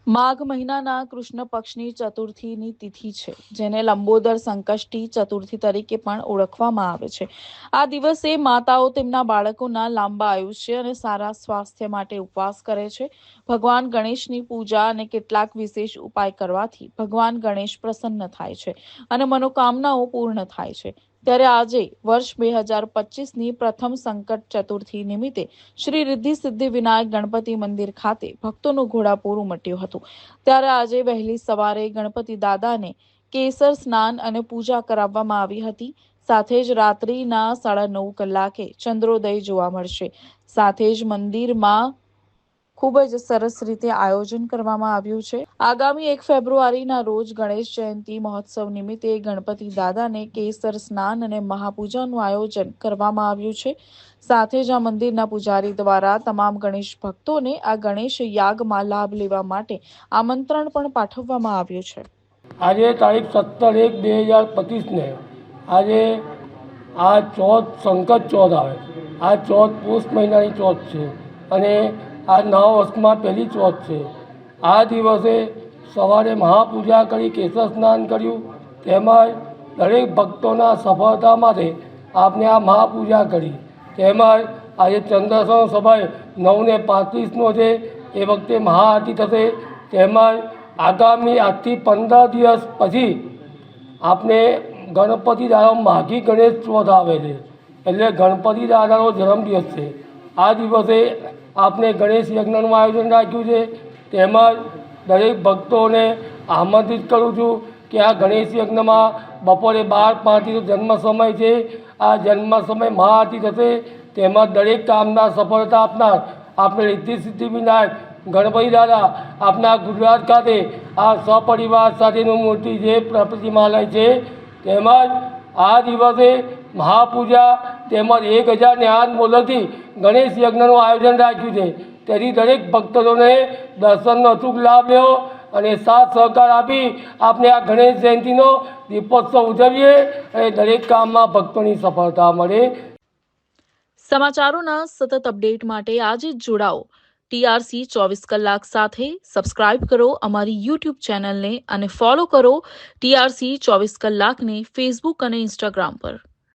માઘ મહિનાના કૃષ્ણ પક્ષની ચતુર્થીની તિથિ છે, જેને લંબોદર સંકષ્ટી ચતુર્થી તરીકે પણ ઓળખવામાં આવે છે. આ દિવસે માતાઓ તેમના બાળકોના લાંબા આયુષ્ય અને સારા સ્વાસ્થ્ય માટે ઉપવાસ કરે છે. ભગવાન ગણેશની પૂજા અને કેટલાક વિશેષ ઉપાય કરવાથી ભગવાન ગણેશ પ્રસન્ન થાય છે અને મનોકામનાઓ પૂર્ણ થાય છે. ત્યારે આજે વર્ષ 2025ની પ્રથમ સંકટ ચતુર્થી નિમિત્તે શ્રી રિદ્ધિ સિદ્ધિ વિનાયક ગણપતિ મંદિર ખાતે ભક્તોનું ઘોડાપૂર ઉમટ્યું હતું. ત્યારે આજે વહેલી સવારે ગણપતિ દાદાને કેસર સ્નાન અને પૂજા કરાવવામાં આવી હતી. સાથે જ રાત્રિના 9:30 કલાકે ચંદ્રોદય જોવા મળશે. સાથે જ મંદિરમાં ખૂબ જ સરસ રીતે આયોજન કરવામાં આવ્યું છે. આગામી 1 ફેબ્રુઆરીના રોજ ગણેશ જયંતિ મહોત્સવ નિમિત્તે ગણપતિ દાદાને કેસર સ્નાન અને મહાપૂજાનું આયોજન કરવામાં આવ્યું છે. સાથે જ આ મંદિરના પૂજારી દ્વારા તમામ ગણેશ ભક્તોને આ ગણેશ યાગમાં લાભ લેવા માટે આમંત્રણ પણ પાઠવવામાં આવ્યું છે. આજે તારીખ 17/1/2025ને આજે આ ચોથ સંકટ ચોથ આવે. આ ચોથ પુષ મહિનાની ચોથ છે અને આ નવા વર્ષમાં પહેલી ચોથ છે. આ દિવસે સવારે મહાપૂજા કરી કેસર સ્નાન કર્યું. તેમજ દરેક ભક્તોના સફળતા માટે આપને આ મહાપૂજા કરી. તેમજ આજે ચંદ્રસનો સમય 9:35નો છે. એ વખતે મહાઆરતી થશે. તેમજ આગામી આજથી 15 દિવસ પછી આપને ગણપતિ દાદાનો માઘી ગણેશ ચોથ આવે છે, એટલે ગણપતિ દાદાનો જન્મદિવસ છે. આ દિવસે આપને ગણેશ યજ્ઞનું આયોજન રાખ્યું છે. તેમજ દરેક ભક્તોને આમંત્રિત કરું છું કે આ ગણેશ યજ્ઞમાં બપોરે 12:05 જન્મ સમય છે. આ જન્મ સમય મહાઆરતી થશે. તેમજ દરેક કામના સફળતા આપનાર આપણે રિદ્ધિ સિદ્ધિ વિનાયક ગણપતિ દાદા આપણા ગુજરાત ખાતે આ સપરિવાર સાથેનું મૂર્તિ જે પ્રતિમાલય છે. તેમજ આ દિવસે મહાપૂજા તેમજ 1008 મોદકથી ગણેશ યજ્ઞનું આયોજન રાખ્યું છે. તેથી દરેક ભક્તોને દર્શનનો અચૂક લાભ લેવો અને સાથ સહકાર આપી આપણે આ ગણેશ જયંતિનો દીપોત્સવ ઉજવીએ અને દરેક કામમાં ભક્તોની સફળતા મળે. સમાચારોના સતત અપડેટ માટે આજે જ જોડાઓ TRC 24 કલાક સાથે. સબસ્ક્રાઇબ કરો અમારી YouTube ચેનલને અને ફોલો કરો TRC 24 કલાકને ફેસબુક અને ઇન્સ્ટાગ્રામ પર.